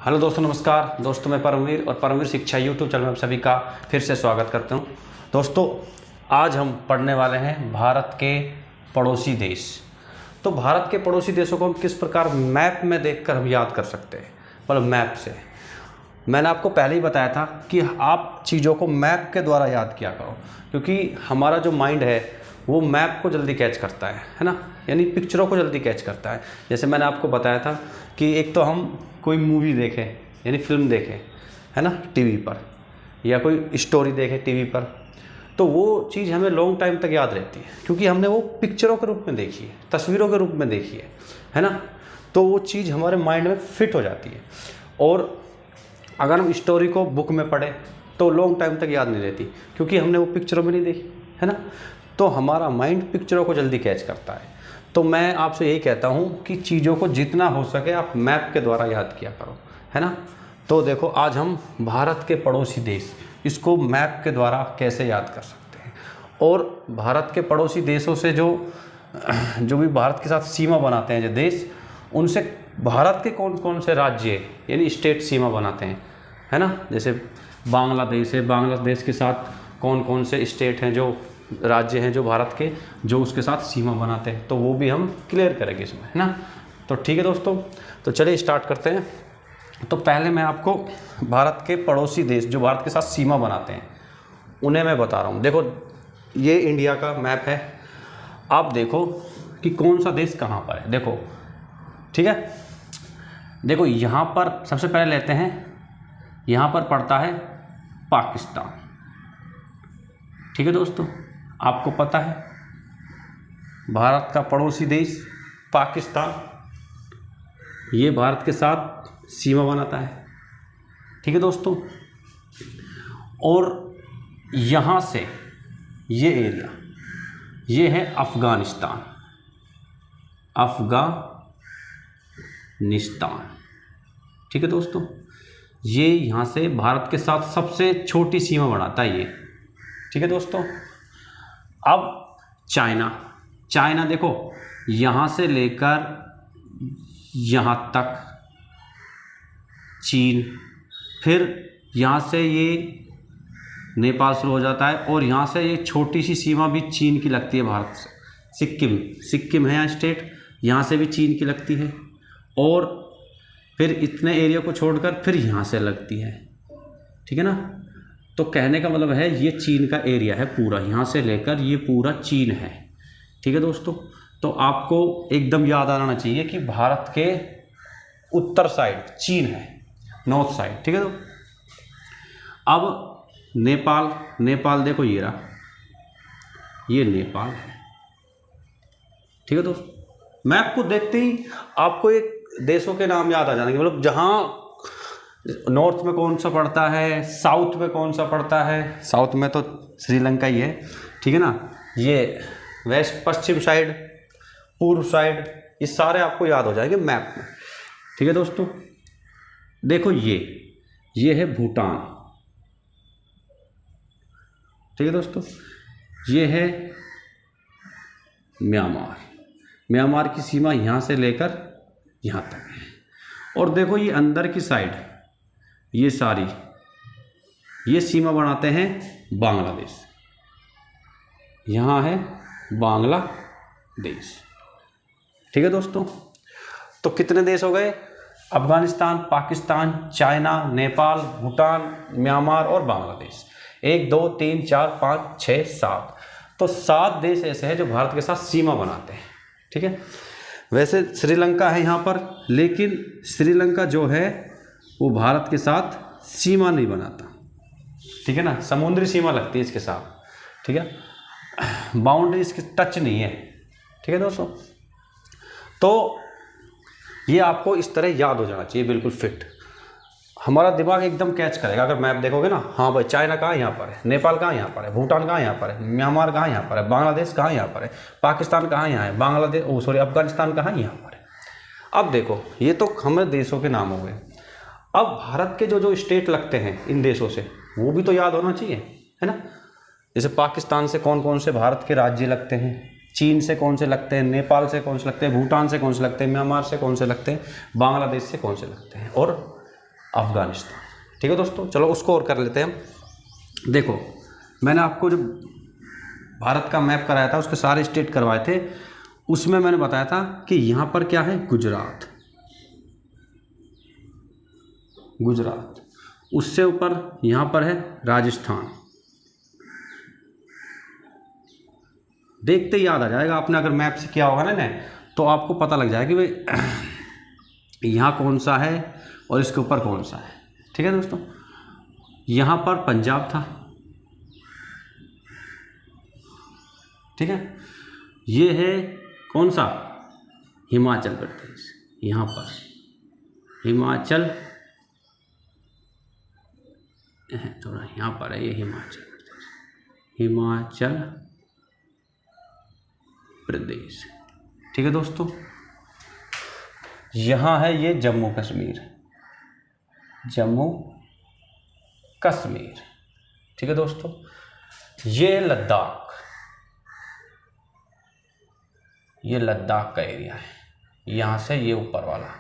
Hello दोस्तों, नमस्कार दोस्तों। मैं परमवीर और परमवीर शिक्षा यूट्यूब चैनल में आप सभी का फिर से स्वागत करता हूं। दोस्तों, आज हम पढ़ने वाले हैं भारत के पड़ोसी देश। तो भारत के पड़ोसी देशों को हम किस प्रकार मैप में देखकर हम याद कर सकते हैं, मतलब मैप से। मैंने आपको पहले ही बताया था कि आप चीज़ों को मैप के द्वारा याद किया करो, क्योंकि हमारा जो माइंड है वो मैप को जल्दी कैच करता है ना, यानी पिक्चरों को जल्दी कैच करता है। जैसे मैंने आपको बताया था कि एक तो हम कोई मूवी देखें, यानी फिल्म देखें, है ना, टीवी पर, या कोई स्टोरी देखें टीवी पर, तो वो चीज़ हमें लॉन्ग टाइम तक याद रहती है, क्योंकि हमने वो पिक्चरों के रूप में देखी है, तस्वीरों के रूप में देखी है ना। तो वो चीज़ हमारे माइंड में फिट हो जाती है। और अगर हम स्टोरी को बुक में पढ़ें तो लॉन्ग टाइम तक याद नहीं रहती, क्योंकि हमने वो पिक्चरों में नहीं देखी, है ना। तो हमारा माइंड पिक्चरों को जल्दी कैच करता है। तो मैं आपसे यही कहता हूँ कि चीज़ों को जितना हो सके आप मैप के द्वारा याद किया करो, है ना। तो देखो, आज हम भारत के पड़ोसी देश, इसको मैप के द्वारा कैसे याद कर सकते हैं। और भारत के पड़ोसी देशों से जो भी भारत के साथ सीमा बनाते हैं जो देश, उनसे भारत के कौन कौन से राज्य यानी स्टेट सीमा बनाते हैं, है ना। जैसे बांग्लादेश है, बांग्लादेश के साथ कौन कौन से स्टेट हैं, जो राज्य हैं जो भारत के, जो उसके साथ सीमा बनाते हैं, तो वो भी हम क्लियर करेंगे इसमें, है ना। तो ठीक है दोस्तों, तो चलिए स्टार्ट करते हैं। तो पहले मैं आपको भारत के पड़ोसी देश जो भारत के साथ सीमा बनाते हैं उन्हें मैं बता रहा हूँ। देखो, ये इंडिया का मैप है। आप देखो कि कौन सा देश कहाँ पर है। देखो, ठीक है। देखो, यहाँ पर सबसे पहले लेते हैं, यहाँ पर पड़ता है पाकिस्तान। ठीक है दोस्तों, आपको पता है भारत का पड़ोसी देश पाकिस्तान, ये भारत के साथ सीमा बनाता है। ठीक है दोस्तों, और यहाँ से ये एरिया, ये है अफ़गानिस्तान। ठीक है दोस्तों, ये यहाँ से भारत के साथ सबसे छोटी सीमा बनाता है ये। ठीक है दोस्तों, अब चाइना देखो, यहाँ से लेकर यहाँ तक चीन, फिर यहाँ से ये नेपाल शुरू हो जाता है, और यहाँ से ये छोटी सी सीमा भी चीन की लगती है भारत से। सिक्किम है यहाँ स्टेट, यहाँ से भी चीन की लगती है, और फिर इतने एरिया को छोड़कर फिर यहाँ से लगती है। ठीक है ना। तो कहने का मतलब है ये चीन का एरिया है पूरा, यहाँ से लेकर ये पूरा चीन है। ठीक है दोस्तों, तो आपको एकदम याद आना चाहिए कि भारत के उत्तर साइड चीन है, नॉर्थ साइड। ठीक है। तो अब नेपाल देखो, ये रहा, ये नेपाल है। ठीक है दोस्तों, मैप को देखते ही आपको एक देशों के नाम याद आ जाएंगे, मतलब जहाँ नॉर्थ में कौन सा पड़ता है, साउथ में कौन सा पड़ता है। साउथ में तो श्रीलंका ही है, ठीक है ना। ये वेस्ट, पश्चिम साइड, पूर्व साइड, ये सारे आपको याद हो जाएंगे मैप में। ठीक है दोस्तों, देखो ये है भूटान। ठीक है दोस्तों, ये है म्यांमार की सीमा यहाँ से लेकर यहाँ तक है। और देखो, ये अंदर की साइड, ये सारी ये सीमा बनाते हैं बांग्लादेश। यहाँ है बांग्लादेश। ठीक है दोस्तों, तो कितने देश हो गए? अफगानिस्तान, पाकिस्तान, चाइना, नेपाल, भूटान, म्यांमार और बांग्लादेश। 1 2 3 4 5 6 7। तो 7 देश ऐसे हैं जो भारत के साथ सीमा बनाते हैं। ठीक है। वैसे श्रीलंका है यहाँ पर, लेकिन श्रीलंका जो है वो भारत के साथ सीमा नहीं बनाता। ठीक है ना, समुद्री सीमा लगती है इसके साथ। ठीक है, बाउंड्री इसकी टच नहीं है। ठीक है दोस्तों, तो ये आपको इस तरह याद हो जाना चाहिए, बिल्कुल फिट। हमारा दिमाग एकदम कैच करेगा अगर मैप देखोगे ना। हाँ भाई, चाइना कहाँ यहाँ पर है, नेपाल कहाँ यहाँ पर है, भूटान कहाँ यहाँ पर है, म्यांमार कहाँ यहाँ पर है, बांग्लादेश कहाँ यहाँ पर है, पाकिस्तान कहाँ यहाँ है, अफगानिस्तान कहाँ यहाँ पर है। अब देखो, ये तो हमारे देशों के नाम हो गए। अब भारत के जो स्टेट लगते हैं इन देशों से, वो भी तो याद होना चाहिए, है ना। जैसे पाकिस्तान से कौन कौन से भारत के राज्य लगते हैं, चीन से कौन से लगते हैं, नेपाल से कौन से लगते हैं, भूटान से कौन से लगते हैं, म्यांमार से कौन से लगते हैं, बांग्लादेश से कौन से लगते हैं, और अफगानिस्तान। ठीक है दोस्तों, चलो उसको और कर लेते हैं हम। देखो मैंने आपको जो भारत का मैप कराया था उसके सारे स्टेट करवाए थे, उसमें मैंने बताया था कि यहाँ पर क्या है, गुजरात, गुजरात, उससे ऊपर यहाँ पर है राजस्थान। देखते ही याद आ जाएगा, आपने अगर मैप से किया होगा ना तो आपको पता लग जाएगा कि भाई यहाँ कौन सा है और इसके ऊपर कौन सा है। ठीक है दोस्तों, यहाँ पर पंजाब था, ठीक है, ये है कौन सा, हिमाचल प्रदेश, यहाँ पर हिमाचल, थोड़ा यहाँ पर है ये हिमाचल प्रदेश, हिमाचल प्रदेश। ठीक है दोस्तों, यहाँ है ये जम्मू कश्मीर, जम्मू कश्मीर। ठीक है दोस्तों, ये लद्दाख, ये लद्दाख का एरिया है, यहाँ से ये ऊपर वाला,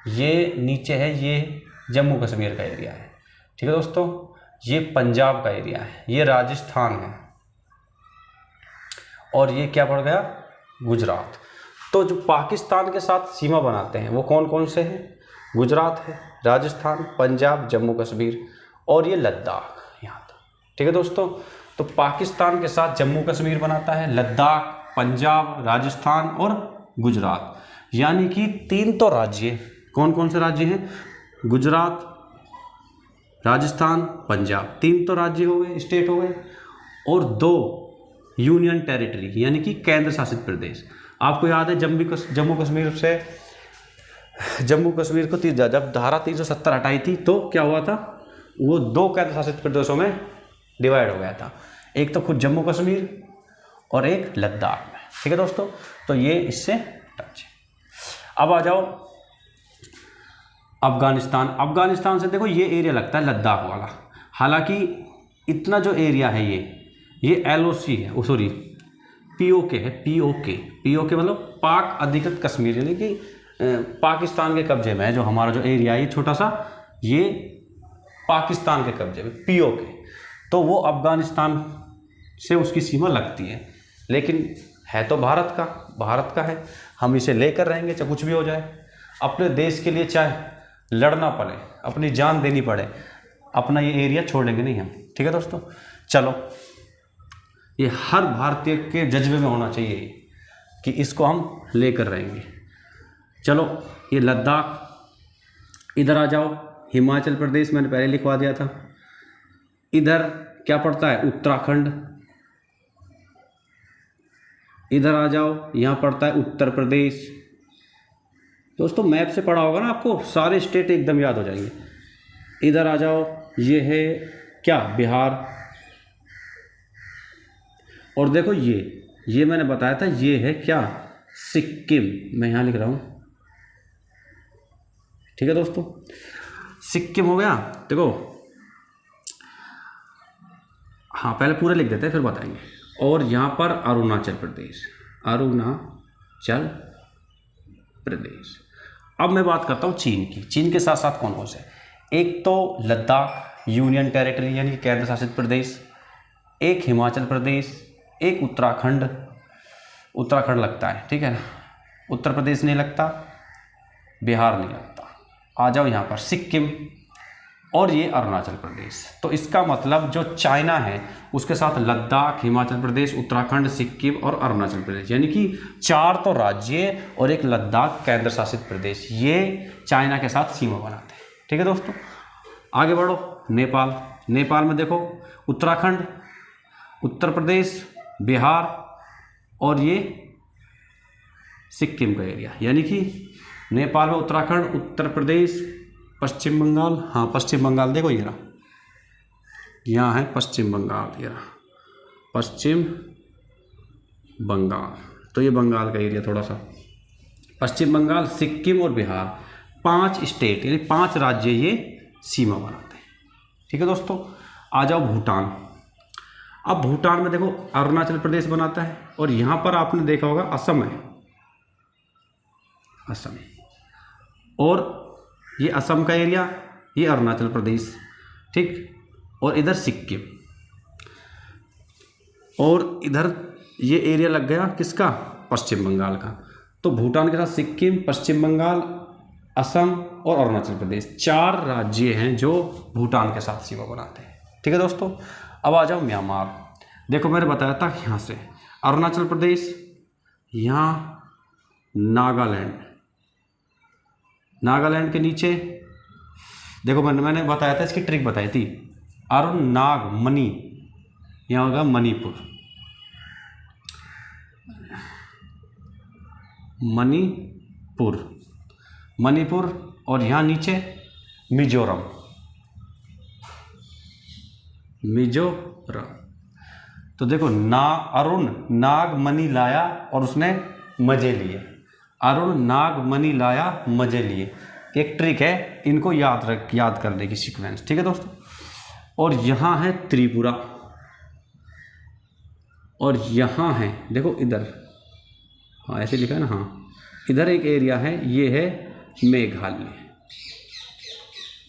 ये नीचे है, ये जम्मू कश्मीर का एरिया है। ठीक है दोस्तों, ये पंजाब का एरिया है, ये राजस्थान है, और ये क्या पड़ गया, गुजरात। तो जो पाकिस्तान के साथ सीमा बनाते हैं वो कौन कौन से हैं, गुजरात है, राजस्थान, पंजाब, जम्मू कश्मीर और ये लद्दाख यहाँ तक। ठीक है दोस्तों, तो पाकिस्तान के साथ जम्मू कश्मीर बनाता है, लद्दाख, पंजाब, राजस्थान और गुजरात, यानी कि 3 तो राज्य, कौन कौन से राज्य हैं, गुजरात, राजस्थान, पंजाब, 3 तो राज्य हो गए, स्टेट हो गए, और 2 यूनियन टेरिटरी यानी कि केंद्र शासित प्रदेश। आपको याद है जम्मू कश्मीर से, जम्मू कश्मीर को जब धारा 370 हटाई थी तो क्या हुआ था, वो 2 केंद्र शासित प्रदेशों में डिवाइड हो गया था, एक तो खुद जम्मू कश्मीर और एक लद्दाख में। ठीक है दोस्तों, तो ये इससे टच है। अब आ जाओ अफगानिस्तान। अफगानिस्तान से देखो ये एरिया लगता है लद्दाख वाला, हालांकि इतना जो एरिया है ये LOC है, सॉरी POK है, POK मतलब पाक अधिकृत कश्मीर, यानी कि पाकिस्तान के कब्जे में है। जो हमारा जो एरिया है ये छोटा सा, ये पाकिस्तान के कब्जे में, POK। तो वो अफगानिस्तान से उसकी सीमा लगती है, लेकिन है तो भारत का है, हम इसे लेकर रहेंगे चाहे कुछ भी हो जाए। अपने देश के लिए चाहे लड़ना पड़े, अपनी जान देनी पड़े, अपना ये एरिया छोड़ेंगे नहीं हम। ठीक है दोस्तों, चलो ये हर भारतीय के जज्बे में होना चाहिए कि इसको हम लेकर रहेंगे। चलो ये लद्दाख, इधर आ जाओ हिमाचल प्रदेश, मैंने पहले लिखवा दिया था। इधर क्या पड़ता है, उत्तराखंड। इधर आ जाओ, यहाँ पड़ता है उत्तर प्रदेश। दोस्तों मैप से पढ़ा होगा ना, आपको सारे स्टेट एकदम याद हो जाएंगे। इधर आ जाओ, ये है क्या, बिहार। और देखो ये मैंने बताया था, ये है क्या, सिक्किम, मैं यहाँ लिख रहा हूँ। ठीक है दोस्तों, सिक्किम हो गया। देखो हाँ, पहले पूरे लिख देते हैं फिर बताएंगे। और यहाँ पर अरुणाचल प्रदेश, अरुणाचल प्रदेश। अब मैं बात करता हूँ चीन की। चीन के साथ साथ कौन कौन से, एक तो लद्दाख यूनियन टेरिटरी यानी केंद्र शासित प्रदेश, एक हिमाचल प्रदेश, एक उत्तराखंड लगता है, ठीक है ना, उत्तर प्रदेश नहीं लगता, बिहार नहीं लगता। आ जाओ यहाँ पर सिक्किम और ये अरुणाचल प्रदेश। तो इसका मतलब जो चाइना है उसके साथ लद्दाख, हिमाचल प्रदेश, उत्तराखंड, सिक्किम और अरुणाचल प्रदेश, यानी कि 4 तो राज्य और एक लद्दाख केंद्र शासित प्रदेश, ये चाइना के साथ सीमा बनाते हैं। ठीक है दोस्तों, आगे बढ़ो। नेपाल। नेपाल में देखो उत्तराखंड, उत्तर प्रदेश, बिहार और ये सिक्किम का एरिया, यानी कि नेपाल में उत्तराखंड, उत्तर प्रदेश, पश्चिम बंगाल। हाँ पश्चिम बंगाल देखो ये रहा, यहाँ है पश्चिम बंगाल, ये रहा पश्चिम बंगाल। तो ये बंगाल का एरिया थोड़ा सा, पश्चिम बंगाल, सिक्किम और बिहार, 5 स्टेट यानी 5 राज्य ये सीमा बनाते हैं। ठीक है दोस्तों, आ जाओ भूटान। अब भूटान में देखो अरुणाचल प्रदेश बनाता है और यहाँ पर आपने देखा होगा असम है, असम। और ये असम का एरिया, ये अरुणाचल प्रदेश, ठीक, और इधर सिक्किम, और इधर ये एरिया लग गया किसका, पश्चिम बंगाल का। तो भूटान के साथ सिक्किम, पश्चिम बंगाल, असम और अरुणाचल प्रदेश 4 राज्य हैं जो भूटान के साथ सीमा बनाते हैं। ठीक है दोस्तों, अब आ जाओ म्यांमार। देखो मैंने बताया था यहाँ से अरुणाचल प्रदेश, यहाँ नागालैंड, नागालैंड के नीचे देखो मैंने बताया था, इसकी ट्रिक बताई थी, अरुण नाग मणि, यहाँ होगा मणिपुर, मणिपुर, मणिपुर, और यहाँ नीचे मिजोरम, मिजोरम। तो देखो अरुण नाग मणि लाया और उसने मजे लिए, अरुण नाग मणि लाया मजे लिए। एक ट्रिक है, इनको याद करने की सीक्वेंस। ठीक है दोस्तों, और यहाँ है त्रिपुरा, और यहाँ है देखो इधर, हाँ ऐसे लिखा है ना, हाँ इधर एक एरिया है, ये है मेघालय।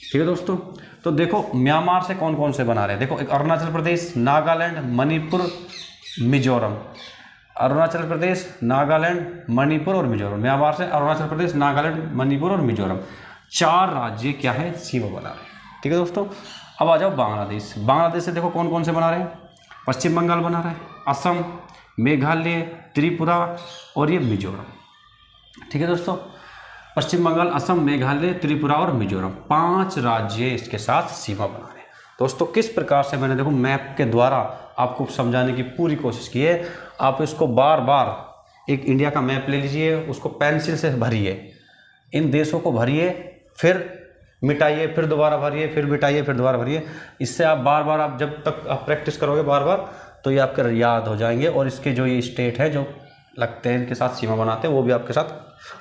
ठीक है दोस्तों, तो देखो म्यांमार से कौन कौन से बना रहे हैं। देखो एक अरुणाचल प्रदेश, नागालैंड, मणिपुर, मिजोरम, अरुणाचल प्रदेश, नागालैंड, मणिपुर और मिजोरम। म्यांमार से अरुणाचल प्रदेश, नागालैंड, मणिपुर और मिजोरम 4 राज्य क्या है, सीमा बना रहे हैं। ठीक है दोस्तों, अब आ जाओ बांग्लादेश। बांग्लादेश से देखो कौन कौन से बना रहे हैं, पश्चिम बंगाल बना रहा है, असम, मेघालय, त्रिपुरा और ये मिजोरम। ठीक है दोस्तों, पश्चिम बंगाल, असम, मेघालय, त्रिपुरा और मिजोरम 5 राज्य इसके साथ सीमा बना रहे हैं। दोस्तों किस प्रकार से मैंने देखो मैप के द्वारा आपको समझाने की पूरी कोशिश की है। आप इसको बार बार एक इंडिया का मैप ले लीजिए, उसको पेंसिल से भरिए, इन देशों को भरिए, फिर मिटाइए, फिर दोबारा भरिए, फिर मिटाइए, फिर दोबारा भरिए। इससे आप बार बार, आप जब तक आप प्रैक्टिस करोगे बार बार, तो ये आपके याद हो जाएंगे, और इसके जो ये स्टेट है जो लगते हैं इनके साथ सीमा बनाते हैं, वो भी आपके साथ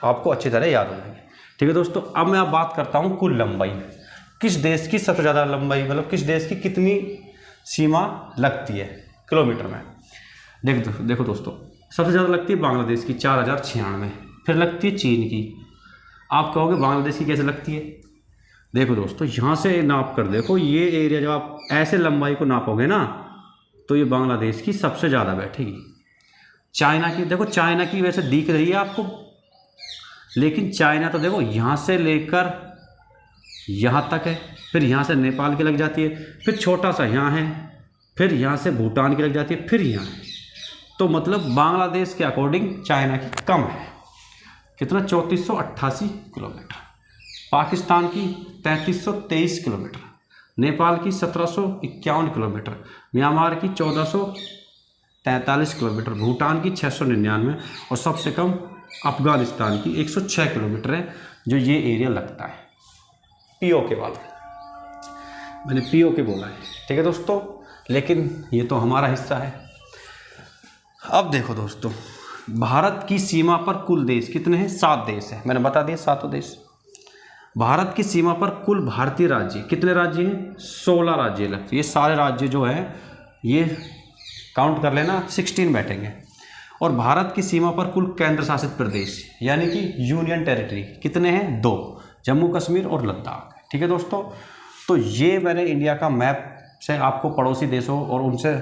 आपको अच्छी तरह याद हो जाएंगे। ठीक है दोस्तों, अब मैं आप बात करता हूँ कुल लंबाई, किस देश की सबसे ज़्यादा लंबाई, मतलब किस देश की कितनी सीमा लगती है किलोमीटर में। देखो दोस्तों, सबसे ज़्यादा लगती है बांग्लादेश की 4096, फिर लगती है चीन की। आप कहोगे बांग्लादेश की कैसे लगती है, देखो दोस्तों यहाँ से नाप कर देखो, ये एरिया जब आप ऐसे लंबाई को नापोगे ना, तो ये बांग्लादेश की सबसे ज़्यादा बैठेगी। चाइना की देखो, चाइना की वैसे दिख रही है आपको, लेकिन चाइना तो देखो यहाँ से लेकर यहाँ तक है, फिर यहाँ से नेपाल की लग जाती है, फिर छोटा सा यहाँ है, फिर यहाँ से भूटान की लग जाती है, फिर यहाँ है। तो मतलब बांग्लादेश के अकॉर्डिंग चाइना की कम है, कितना 3488 किलोमीटर, पाकिस्तान की 3323 किलोमीटर, नेपाल की 1751 किलोमीटर, म्यांमार की 1443 किलोमीटर, भूटान की 699 और सबसे कम अफगानिस्तान की 106 किलोमीटर है, जो ये एरिया लगता है पीओ के बाद। मैंने पीओ के बोला है, ठीक है दोस्तों, लेकिन ये तो हमारा हिस्सा है। अब देखो दोस्तों, भारत की सीमा पर कुल देश कितने हैं, 7 देश हैं, मैंने बता दिया 7 देश। भारत की सीमा पर कुल भारतीय राज्य कितने राज्य हैं, 16 राज्य लगते हैं। ये सारे राज्य जो हैं ये काउंट कर लेना, 16 बैठेंगे। और भारत की सीमा पर कुल केंद्र शासित प्रदेश यानी कि यूनियन टेरिटरी कितने हैं, 2, जम्मू कश्मीर और लद्दाख। ठीक है दोस्तों, तो ये मैंने इंडिया का मैप से आपको पड़ोसी देशों और उनसे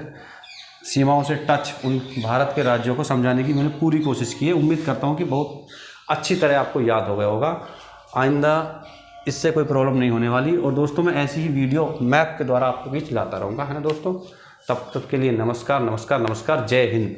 सीमाओं से टच उन भारत के राज्यों को समझाने की मैंने पूरी कोशिश की है। उम्मीद करता हूँ कि बहुत अच्छी तरह आपको याद हो गया होगा, आइंदा इससे कोई प्रॉब्लम नहीं होने वाली। और दोस्तों मैं ऐसी ही वीडियो मैप के द्वारा आपको भी चलाता रहूँगा, है ना दोस्तों। तब तक के लिए नमस्कार नमस्कार नमस्कार, जय हिंद।